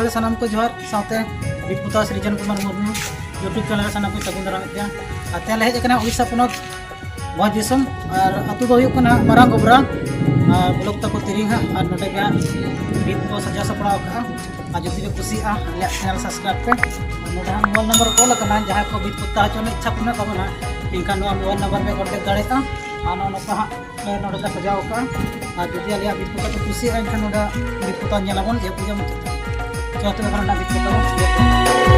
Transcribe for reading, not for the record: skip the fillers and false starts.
घड़े सामान को जोहार साथे विपुता सृजन कुमार मुर्मू यूट्यूब चैनल सामान को सगुन दाराम दिया आते ले हेज उड़ीसा पोनत भोज दिसम और अतु दो हुयुग कना मारांग गोबरा ब्लॉक तक तिरिंग और नोडे गया बीत को सजा सपड़ा का और जो भी कुछ चैनल सब्सक्राइब पे नोडे मोबाइल नंबर कॉल करना जहाँ को बीत कुत्ता चो इच्छा पुना तबना इनका मोबाइल नंबर में कॉन्टेक्ट दाड़े और नोका नोडे सजाव का और जो अलिया बीत कुत्ता को कुछ इनका नोडे बीत कुत्ता नेलाबन ये पूजा मुझे चौथे बीत कुत्ता